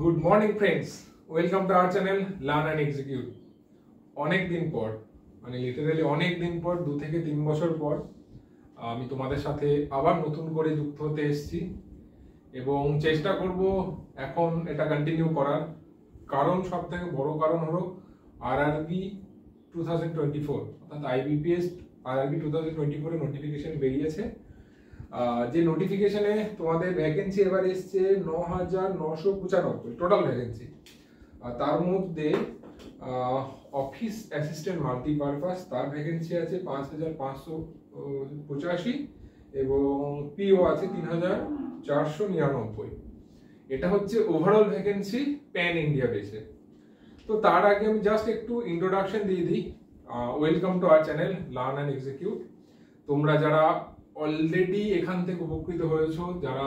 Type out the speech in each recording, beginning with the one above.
Good morning friends, welcome to our channel learn and execute. অনেক দিন পর, মানে লিটারালি অনেক দিন পর, 2 থেকে 3 বছর পর আমি তোমাদের সাথে আবার নতুন করে যুক্ত হতে এসেছি এবং চেষ্টা করব এখন এটা কন্টিনিউ করার। কারণ সব থেকে বড় কারণ হলো আরআরবি 2024 অর্থাৎ আইবিপিএস আরআরবি 2024 এর নোটিফিকেশন বেরিয়েছে। যে নোটিফিকেশনে তোমাদের ভ্যাকেন্সি এবার এসছে ৯,৯৯৫ টোটাল ভ্যাকেন্সি। তার মধ্যে অফিস অ্যাসিস্ট্যান্ট মাল্টিপারপাস তার ভ্যাকেন্সি আছে ৫,৫৮৫ এবং পিও আছে ৩,৪৯৯। এটা হচ্ছে ওভারঅল ভ্যাকেন্সি প্যান ইন্ডিয়া বেসে। তো তার আগে আমি জাস্ট একটু ইন্ট্রোডাকশন দিয়ে দিই। Welcome to our channel learn and execute. তোমরা যারা অলরেডি এখান থেকে উপকৃত হয়েছো, যারা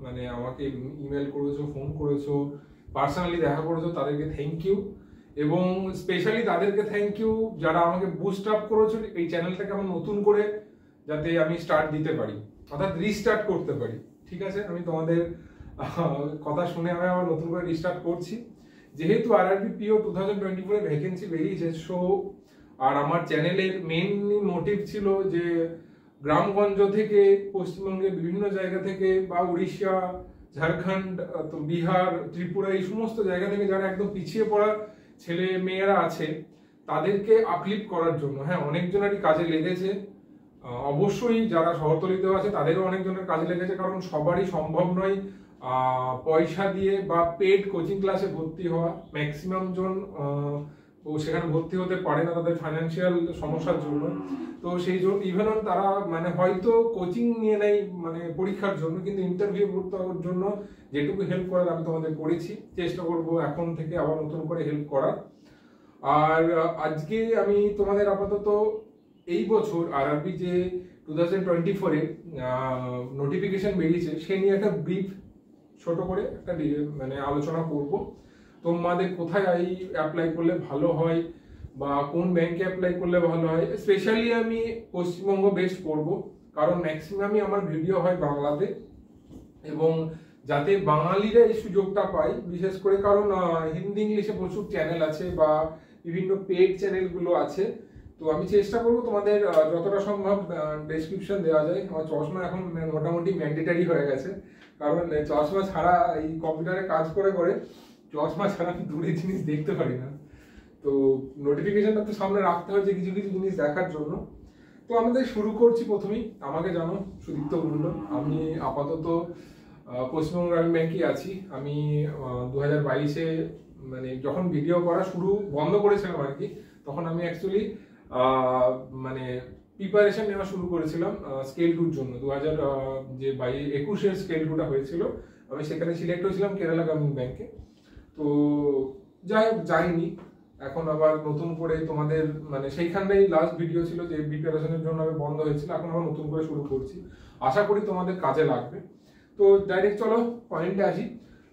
মানে আমাকে ইমেল করেছো, ফোন করেছো, পার্সোনালি দেখা করেছো, তাদেরকে থ্যাংক ইউ। এবং স্পেশালি তাদেরকে থ্যাংক ইউ যারা আমাকে বুস্ট আপ করেছো এই চ্যানেলটাকে আমার নতুন করে যাতে আমি স্টার্ট দিতে পারি, অর্থাৎ রিস্টার্ট করতে পারি। ঠিক আছে, আমি তোমাদের কথা শুনে আমি আবার নতুন করে রিস্টার্ট করছি। যেহেতু আরআরবি পিও 2024 এর ভ্যাকেন্সি বেরিয়েছে, সো আর আমার চ্যানেলের মেইনলি মোটিভ ছিল যে গ্রামগঞ্জ থেকে পশ্চিমবঙ্গের বিভিন্ন জায়গা থেকে বা উড়িষ্যা, ঝাড়খণ্ড, বিহার, ত্রিপুরা এই সমস্ত জায়গা থেকে যারা একদম পিছিয়ে পড়া ছেলে মেয়েরা আছে তাদেরকে আপলিফ্ট করার জন্য। হ্যাঁ, অনেকজনেরই কাজে লেগেছে, অবশ্যই যারা শহরতলিতেও আছে তাদেরও অনেকজনের কাজে লেগেছে, কারণ সবারই সম্ভব নয় পয়সা দিয়ে বা পেড কোচিং ক্লাসে ভর্তি হওয়া। ম্যাক্সিমাম জন সেখানে ভর্তি হতে পারে না তাদের ফাইন্যান্সিয়াল সমস্যার জন্য। তো সেই জন্য ইভেন তারা মানে হয়তো কোচিং নিয়ে নেয় মানে পরীক্ষার জন্য, কিন্তু ইন্টারভিউ করতে হওয়ার জন্য যেটুকু হেল্প করার আমি তোমাদের করেছি, চেষ্টা করব এখন থেকে আবার নতুন করে হেল্প করার। আর আজকে আমি তোমাদের আপাতত এই বছর আরআরবি যে 2024 এর নোটিফিকেশন বেরিয়েছে সে নিয়ে একটা ব্রিফ ছোট করে একটা মানে আলোচনা করব। তোমাদের কোথায় অ্যাপ্লাই করলে ভালো হয় বা কোন ব্যাংকে অ্যাপ্লাই করলে ভালো হয়। স্পেশালি আমি পশ্চিমবঙ্গ বেস্ট করব, কারণ ম্যাক্সিমামই আমার ভিডিও হয় বাংলাতে, এবং যাতে বাঙালিরা এই সুযোগটা পায় বিশেষ করে, কারণ হিন্দি ইংলিশে প্রচুর চ্যানেল আছে বা বিভিন্ন পেড চ্যানেলগুলো আছে। তো আমি চেষ্টা করবো তোমাদের যতটা সম্ভব ডেসক্রিপশন দেওয়া যায়। আমার চশমা এখন মোটামুটি ম্যান্ডেটারি হয়ে গেছে, কারণ চশমা ছাড়া এই কম্পিউটারে কাজ করে করে চশমা ছাড়া আমি দূরের জিনিস দেখতে পারি না। তো নোটিফিকেশনটা তো সামনে রাখতে হয়েছে কিছু কিছু জিনিস দেখার জন্য। তো আমাদের শুরু করছি। প্রথমেই আমাকে জানো, সুদীপ্ত মণ্ডল। আমি আপাতত পশ্চিমবঙ্গ গ্রামীণ ব্যাংকে আছি। আমি 2022-এ মানে যখন ভিডিও করা শুরু বন্ধ করেছিলাম আর কি, তখন আমি অ্যাকচুয়ালি মানে প্রিপারেশন নেওয়া শুরু করেছিলাম স্কেল 2-র জন্য। 2021-এর স্কেল 2টা হয়েছিল, আমি সেখানে সিলেক্ট হয়েছিলাম কেরালা গ্রামীণ ব্যাংকে। তো যাই হোক, যাইনি। এখন আবার নতুন করে তোমাদের মানে সেইখানটাই লাস্ট ভিডিও ছিল যে প্রিপারেশনের জন্য আমি বন্ধ হয়েছিল, এখন আবার নতুন করে শুরু করছি। আশা করি তোমাদের কাজে লাগবে। তো ডাইরেক্ট চলো পয়েন্টে আসি।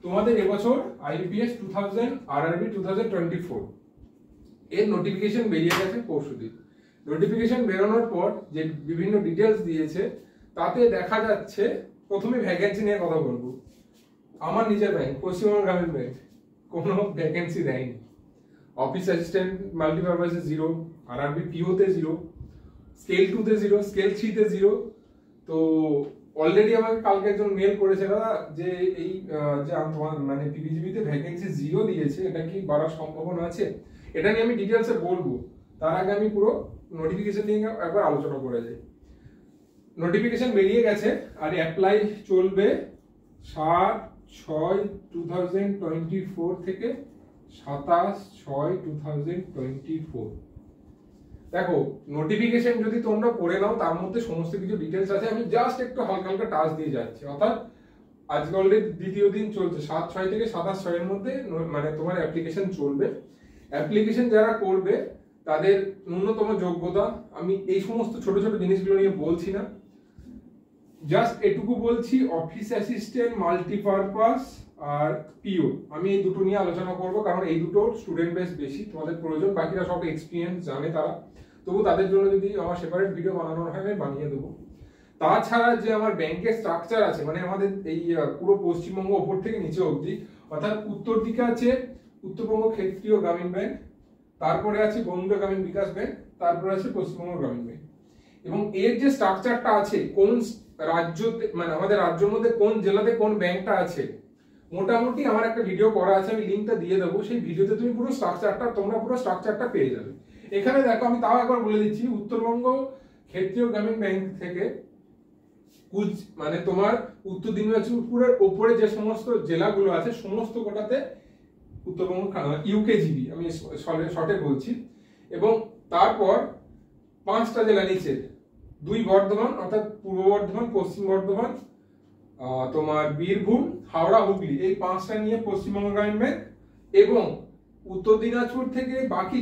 তোমাদের এবছর আইবিপিএস 2000 আরআরবি 2024 এর নোটিফিকেশন বেরিয়ে গেছে পরশুদিন। নোটিফিকেশন বেরোনোর পর যে বিভিন্ন ডিটেলস দিয়েছে তাতে দেখা যাচ্ছে, প্রথমে ভ্যাকেন্সি নিয়ে কথা বলবো। আমার নিজের ব্যাংক পশ্চিমবঙ্গ গ্রামীণ ব্যাংক কোনো ভ্যাকেন্সি দেয়নি। অফিস অ্যাসিস্ট্যান্ট মাল্টিপারপাসে 0, আরআরবি পিওতে 0, স্কেল 2-তে 0, স্কেল 3-তে 0। তো অলরেডি আমাকে কালকে একজন মেল করেছে, দাদা যে এই যে তোমার মানে পিপিজিবিতে ভ্যাকেন্সি 0 দিয়েছে, এটা কি বাড়ার সম্ভাবনা আছে? এটা নিয়ে আমি ডিটেলসে বলবো। তার আগে আমি পুরো নোটিফিকেশন নিয়ে একবার আলোচনা করে যাই। নোটিফিকেশন বেরিয়ে গেছে আর অ্যাপ্লাই চলবে 7/6/2024 থেকে 27/6/2024। দেখো, নোটিফিকেশন যদি তোমরা পড়ে নাও তার মধ্যে সমস্ত কিছু ডিটেলস আছে, আমি জাস্ট একটু হালকা হালকা টাচ দিয়ে যাচ্ছি। অর্থাৎ আজকে অলরেডি দ্বিতীয় দিন চলছে, 7/6 থেকে 27/6-এর মধ্যে মানে তোমার অ্যাপ্লিকেশন চলবে। অ্যাপ্লিকেশন যারা করবে তাদের ন্যূনতম যোগ্যতা, আমি এই সমস্ত ছোট ছোট জিনিসগুলো নিয়ে বলছি না, জাস্ট এটুকু বলছি অফিস অ্যাসিস্ট্যান্ট মাল্টিপারপাস আর পিও, আমি এই দুটো নিয়ে আলোচনা করব, কারণ এই দুটো স্টুডেন্ট বেস বেশি তোমাদের প্রয়োজন। বাকিরা সব এক্সপিরিয়েন্স জানে তারা, তবু তাদের জন্য যদি আমার সেপারেট ভিডিও বানানোর হয় আমি বানিয়ে দেবো। তাছাড়া যে আমার ব্যাংকের স্ট্রাকচার আছে, মানে আমাদের এই পুরো পশ্চিমবঙ্গ ওপর থেকে নিচে অবধি অর্থাৎ উত্তর দিকে আছে উত্তরবঙ্গ ক্ষেত্রীয় গ্রামীণ ব্যাংক, তারপরে আছে বঙ্গীয় গ্রামীণ বিকাশ ব্যাংক, তারপরে আছে পশ্চিমবঙ্গ গ্রামীণ ব্যাংক। এবং এর যে স্ট্রাকচারটা আছে, কোন রাজ্যতে মানে আমাদের রাজ্যের মধ্যে কোন জেলাতে কোন ব্যাংকটা আছে, মোটামুটি আমার একটা ভিডিও করা আছে, আমি লিঙ্কটা দিয়ে দেবো। সেই ভিডিওতে তুমি পুরো স্ট্রাকচারটা পেয়ে যাবে। এখানে দেখো, আমি তাও একবার বলে দিচ্ছি, উত্তরবঙ্গ ক্ষেত্রীয় গ্রামীণ ব্যাংক থেকে মানে তোমার উত্তর দিনাজপুরের ওপরে যে সমস্ত জেলাগুলো আছে সমস্ত কোটাতে উত্তরবঙ্গ ইউকেজিবি আমি শর্টে বলছি। এবং তারপর 5টা জেলা নিচে, 2 বর্ধমান অর্থাৎ পূর্ব বর্ধমান, পশ্চিম বর্ধমান, তোমার বীরভূম, হাওড়া, হুগলি, এই 5টা নিয়ে পশ্চিমবঙ্গ গ্রামীণ ব্যাংক। এবং উত্তর দিনাজপুর থেকে বাকি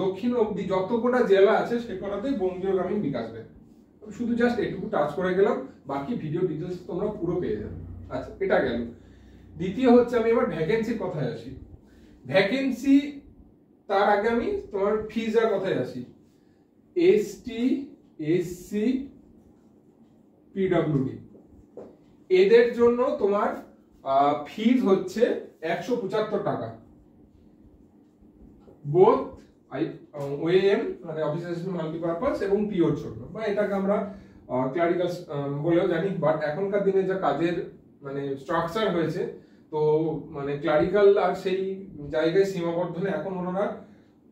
দক্ষিণ অব্দি যত কোটা জেলা আছে সে কোটাতে বঙ্গীয় গ্রামীণ বিকাশ ব্যাংক। শুধু জাস্ট এটুকু টাচ করে গেলাম, বাকি ভিডিও ডিটেলস তোমরা পুরো পেয়ে যাবে। আচ্ছা, এটা গেল। দ্বিতীয় হচ্ছে, আমি এবার ভ্যাকেন্সির কথায় আসি। ভ্যাকেন্সি তার আগে আমি তোমার ফিজের কথায় আসি। এসটি, এসসি, পিডব্লিউডি এদের জন্য তোমার ফিজ হচ্ছে 175 টাকা, বোথ ওএএম মানে অফিস অ্যাসিস্ট্যান্ট মাল্টিপারপাস এবং পিওর জন্য, বা এটাকে আমরা ক্লারিক্যাল বলেও জানি। বাট এখনকার দিনে যা কাজের মানে স্ট্রাকচার হয়েছে, তো মানে ক্লারিক্যাল আর সেই জায়গায় সীমাবদ্ধ নেই, এখন ওনারা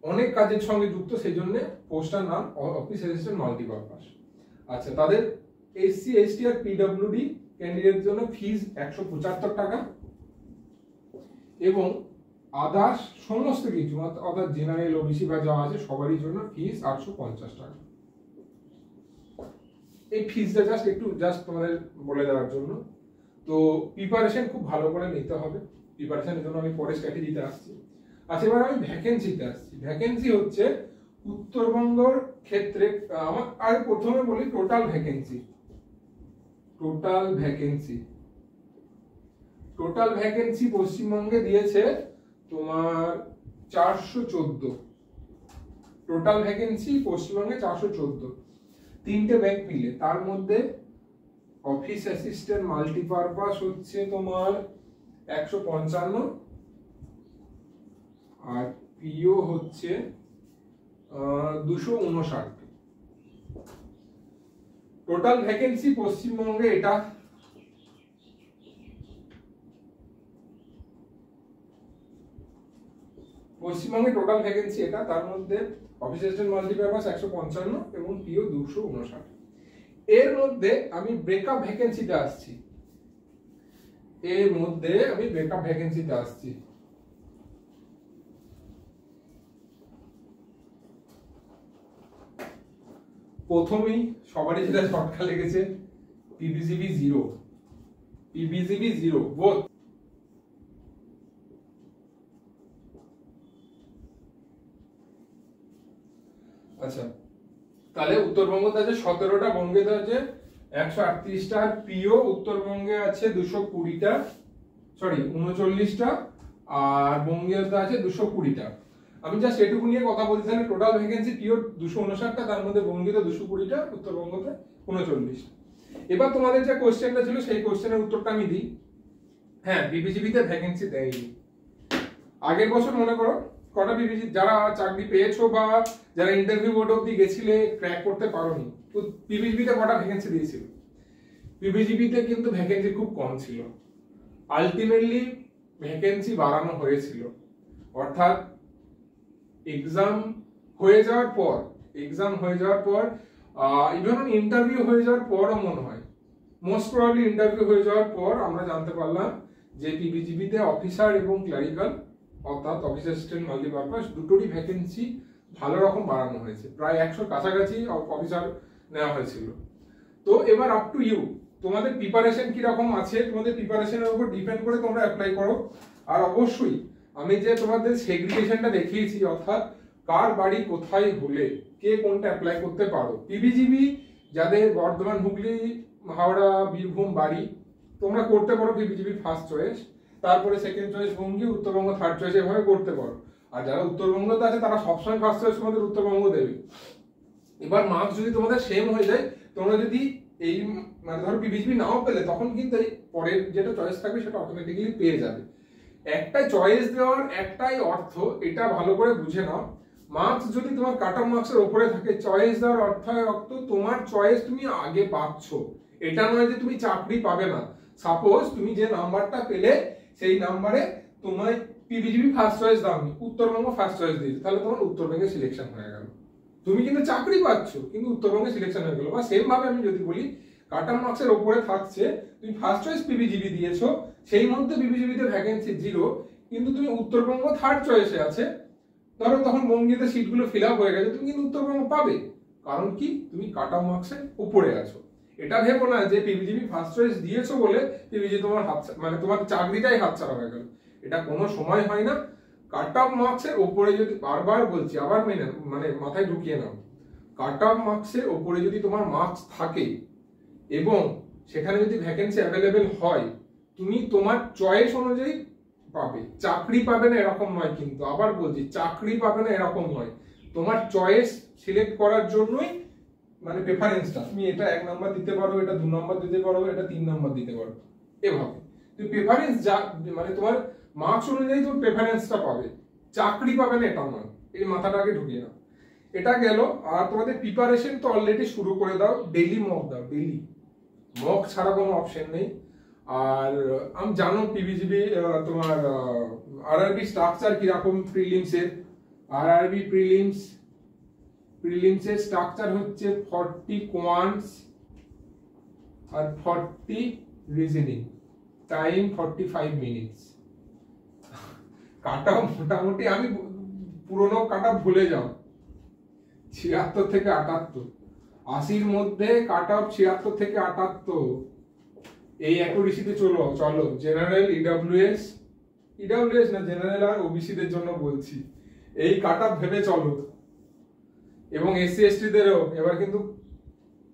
অনেক কাজের সঙ্গে যুক্ত, সেই জন্য পোস্টার নাম অফিস অ্যাসিস্ট্যান্ট মাল্টিপারপাস। আচ্ছা, তাদের এসসি, এসটি আর পিডব্লিউডি ক্যান্ডিডেট জন্য ফিজ 175 টাকা, এবং আদার্স সমস্ত কিছু অর্থাৎ জেনারেল, ওবিসি বা যা আছে সবারই জন্য ফিজ 850 টাকা। এই ফিজটা জাস্ট তোমাদের বলে দেওয়ার জন্য। তো প্রিপারেশন খুব ভালো করে নিতে হবে, প্রিপারেশনের জন্য আমি পরে স্ট্র্যাটেজিতে আসছি। আচ্ছা, এবার আমি ভ্যাকেন্সিতে আসছি। ভ্যাকেন্সি হচ্ছে উত্তরবঙ্গের ক্ষেত্রে আমার আগে প্রথমে বলি টোটাল ভ্যাকেন্সি। টোটাল ভ্যাকেন্সি পশ্চিমবঙ্গে দিয়েছে তোমার 414। টোটাল ভ্যাকেন্সি পশ্চিমবঙ্গে 414, 3টে ব্যাংক মিলে। তার মধ্যে অফিস অ্যাসিস্ট্যান্ট মাল্টিপারপাস হচ্ছে তোমার 155, আর পিও হচ্ছে 259। টোটাল ভ্যাকেন্সি পশ্চিমবঙ্গে এটা। পশ্চিমবঙ্গে টোটাল ভ্যাকেন্সি এটা, তার মধ্যে অফিস অ্যাসিস্ট্যান্ট মাল্টিপারপাস 155 এবং পিও 259। এর মধ্যে আমি ব্রেকআপ ভ্যাকেন্সিতে আসছি। প্রথমেই সবারই যেটা ঝটকা লেগেছে, পিবিজিবি 0 বোথ। আচ্ছা, তাহলে উত্তরবঙ্গতে আছে 17টা, বঙ্গেতে আছে 138টা, আর পিও উত্তরবঙ্গে আছে 220টা, সরি 39টা, আর বঙ্গেতে আছে 220টা। আমি জাস্ট এটুকু নিয়ে কথা বলছি। তাহলে টোটাল ভ্যাকেন্সি পিও 259টা, তার মধ্যে বঙ্গেতে 220টা, উত্তরবঙ্গতে 39টা। এবার তোমাদের যে কোশ্চেনটা ছিল সেই কোশ্চেনের উত্তরটা আমি দিই। হ্যাঁ, বিবিজিবিতে ভ্যাকেন্সি দেয়নি। আগের বছর মনে করো কটা বিবিজি যারা চাকরি পেয়েছো বা যারা ইন্টারভিউ বোর্ড অব্দি গেছিলে ক্র্যাক করতে পারোনি, তো পিবিজিবিতে কটা ভ্যাকেন্সি দিয়েছিল? পিবিজিবিতে কিন্তু ভ্যাকেন্সি খুব কম ছিল। আলটিমেটলি ভ্যাকেন্সি বাড়ানো হয়েছিল, অর্থাৎ এক্সাম হয়ে যাওয়ার পর ইভেন ইন্টারভিউ হয়ে যাওয়ার পরও মনে হয়, মোস্ট প্রবাবলি ইন্টারভিউ হয়ে যাওয়ার পর আমরা জানতে পারলাম যে পিবিজিবিতে অফিসার এবং ক্লারিক্যাল অর্থাৎ অফিস অ্যাসিস্ট্যান্ট মাল্টিপারপাস দুটোরই ভ্যাকেন্সি ভালো রকম বাড়ানো হয়েছে। প্রায় 100 কাছাকাছি অফিসার নেওয়া হয়েছিল। তো এবার আপ টু ইউ, তোমাদের প্রিপারেশন কি রকম আছে, তোমাদের প্রিপারেশনের উপর ডিপেন্ড করে তোমরা অ্যাপ্লাই করো। আর অবশ্যই আমি যে তোমাদের সেগ্রিগেশনটা দেখিয়েছি, অর্থাৎ কার বাড়ি কোথায় হলে কে কোনটা অ্যাপ্লাই করতে পারো। পিবিজিবি যাদের বর্ধমান, হুগলি, হাওড়া, বীরভূম বাড়ি, তোমরা করতে পারো পিবিজিবি ফার্স্ট চয়েস, তারপরে সেকেন্ড চয়েস বঙ্গী, উত্তরবঙ্গ থার্ড চয়েস, এভাবে করতে পারো। আর যারা উত্তরবঙ্গতে আছে তারা সবসময় ফার্স্ট চয়েস তোমাদের উত্তরবঙ্গ দেবে। এবার মার্কস যদি তোমাদের সেম হয়ে যায়, তোমরা যদি এই মানে ধরো পিবিজিবি নাও পেলে, তখন কিন্তু এই পরের যেটা চয়েস থাকবে সেটা অটোমেটিক্যালি পেয়ে যাবে। একটাই চয়েস দেওয়ার একটাই অর্থ, এটা ভালো করে বুঝে নাও। মার্কস যদি তোমার কাট অফ মার্কসের উপরে থাকে, চয়েস দেওয়ার অর্থ তোমার চয়েস তুমি আগে পাচ্ছ, এটা নয় যে তুমি চাকরি পাবে না। সাপোজ তুমি যে নাম্বারটা পেলে সেই নাম্বারে তোমার পিবিজিবি ফার্স্ট চয়েস দাওনি, উত্তরবঙ্গ ফার্স্ট চয়েস দিয়েছে, তাহলে তোমার উত্তরবঙ্গে সিলেকশন হয়ে গেল। তুমি কিন্তু চাকরি পাচ্ছ কিন্তু উত্তরবঙ্গে সিলেকশন হয়ে গেল। বা সেম ভাবে আমি যদি বলি কাট অফ মার্কসের উপরে থাকছে, তুমি ফার্স্ট চয়েস পিবিজিবি দিয়েছো, সেই মধ্যে পিবিজিবিতে ভ্যাকেন্সি 0, কিন্তু তুমি উত্তরবঙ্গ থার্ড চয়েসে আছে, ধরো তখন বঙ্গীতে সিটগুলো ফিল আপ হয়ে গেছে, তুমি কিন্তু উত্তরবঙ্গ পাবে। কারণ কি, তুমি কাট অফ মার্কসের উপরে আছো। এটা ভেবো না যে পিবিজিবি ফার্স্ট চয়েস দিয়েছো বলে পিবিজি তোমার মানে তোমার চাকরিটাই হাতছাড়া হয়ে গেল, এটা কোনো সময় হয় না। কাট অফ মার্কসের উপরে যদি, বারবার বলছি, আবার মানে মাথায় ঢুকিয়ে নাও, কাট অফ মার্কসের উপরে যদি তোমার মার্কস থাকে এবং সেখানে যদি ভ্যাকেন্সি অ্যাভেলেবেল হয়, তুমি তোমার চয়েস অনুযায়ী পাবে। চাকরি পাবে না এরকম নয়, কিন্তু আবার বলছি, চাকরি পাবে না এরকম নয়, তোমার চয়েস সিলেক্ট করার জন্যই মানে প্রেফারেন্সটা, তুমি এটা 1 নাম্বার দিতে পারো, এটা 2 নাম্বার দিতে পারো, এটা 3 নাম্বার দিতে পারো, এভাবে তুমি প্রেফারেন্স যা মানে তোমার মার্কস অনুযায়ী তুমি প্রেফারেন্সটা পাবে, চাকরি পাবে না এটা নয়, এই মাথাটাকে ঢুকিয়ে নাও। এটা গেল। আর তোমাদের প্রিপারেশন তো অলরেডি শুরু করে দাও, ডেইলি মক দাও, ডেইলি মক ছাড়া কোনো অপশন নেই। আর আমি জানো পিবিজিবি তোমার আরআরবি স্ট্রাকচার কিরকম প্রিলিমসের, আরআরবি প্রিলিমসের স্ট্রাকচার হচ্ছে 40 কোয়ান্টস আর 40 রিজনিং, টাইম 45 মিনিটস। কাটা মোটামুটি আমি পুরনো কাটা ভুলে যাও, 76 থেকে 78, 80-র মধ্যে কাট অফ 76 থেকে 78, এই অ্যাকুরেসিতে চলো। জেনারেল, ইডব্লিউএস না, জেনারেল আর ওবিসি দের জন্য বলছি, এই কাট অফ ভেবে চলো। এবং এসসি এসটি দেরও এবার কিন্তু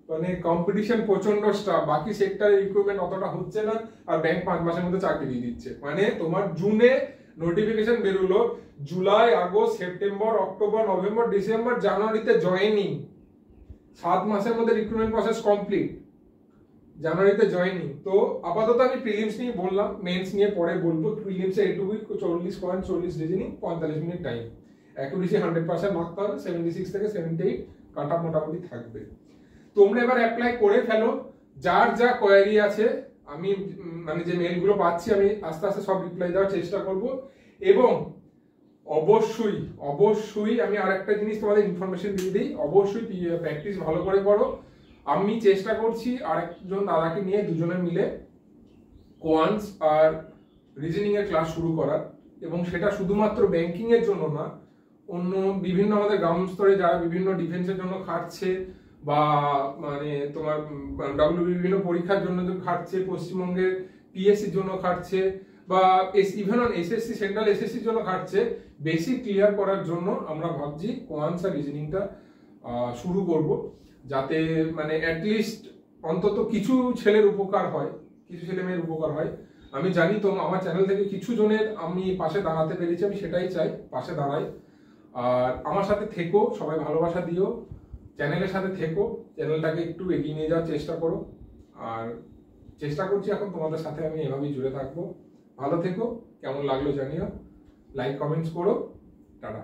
মানে কম্পিটিশন প্রচন্ড স্টাফ, বাকি সেক্টরের রিক্রুটমেন্ট অতটা হচ্ছে না, আর ব্যাংক 5 মাসের মধ্যে চাকরি দিয়ে দিচ্ছে। মানে তোমার জুনে নোটিফিকেশন বেরোলো, July, August, September, October, November, December, জানুয়ারিতে জয়েনিং, 7 মাসের মধ্যে রিক্রুটমেন্ট প্রসেস কমপ্লিট, জানুয়ারিতে জয়েনিং। তো আপাতত আমি প্রিলিমস নিয়ে বললাম, মেন্স নিয়ে পরে বলবো। প্রিলিমসে এইটুকুই, 40 রিজনিং, 45 মিনিট টাইম, অ্যাকুরেসি 100% মারতে হবে, 76 থেকে 78 কাট অফ মোটামুটি থাকবে। তোমরা এবার অ্যাপ্লাই করে ফেলো, যার যা কোয়ারি আছে, আমি মানে যে মেলগুলো পাচ্ছি আমি আস্তে আস্তে সব রিপ্লাই দেওয়ার চেষ্টা করব। এবং অবশ্যই আমি আরেকটা জিনিস তোমাদের ইনফরমেশন দিয়ে দিই, অবশ্যই প্র্যাকটিস ভালো করে করো। আমি চেষ্টা করছি আরেকজন দাদাকে নিয়ে দুজনে মিলে কোয়ান্টস আর রিজনিং এর ক্লাস শুরু করার, এবং সেটা শুধুমাত্র ব্যাংকিং এর জন্য না, অন্য বিভিন্ন আমাদের গ্রাউন্ড স্তরে যারা বিভিন্ন ডিফেন্সের জন্য খাটছে, বা মানে তোমার বিভিন্ন পরীক্ষার জন্য খাটছে, পশ্চিমবঙ্গের পিএসসির জন্য খাটছে, বা ইভেন অন এসএসসি, সেন্ট্রাল এসএসসির জন্য খাটছে, বেসিক ক্লিয়ার করার জন্য আমরা ভাবছি কোয়ান্টস আর রিজনিংটা শুরু করব, যাতে মানে অ্যাটলিস্ট অন্তত কিছু ছেলের উপকার হয়, কিছু ছেলে মেয়ের উপকার হয়। আমি জানি তো আমার চ্যানেল থেকে কিছু জনের আমি পাশে দাঁড়াতে পেরেছি, আমি সেটাই চাই, পাশে দাঁড়াই। আর আমার সাথে থেকো, সবাই ভালোবাসা দিও, চ্যানেলের সাথে থেকো, চ্যানেলটাকে একটু এগিয়ে নিয়ে যাওয়ার চেষ্টা করো। আর চেষ্টা করছি এখন তোমাদের সাথে আমি এভাবেই জুড়ে থাকবো। ভালো থেকো, কেমন লাগলো জানিও, লাইক কমেন্টস করো, টাটা।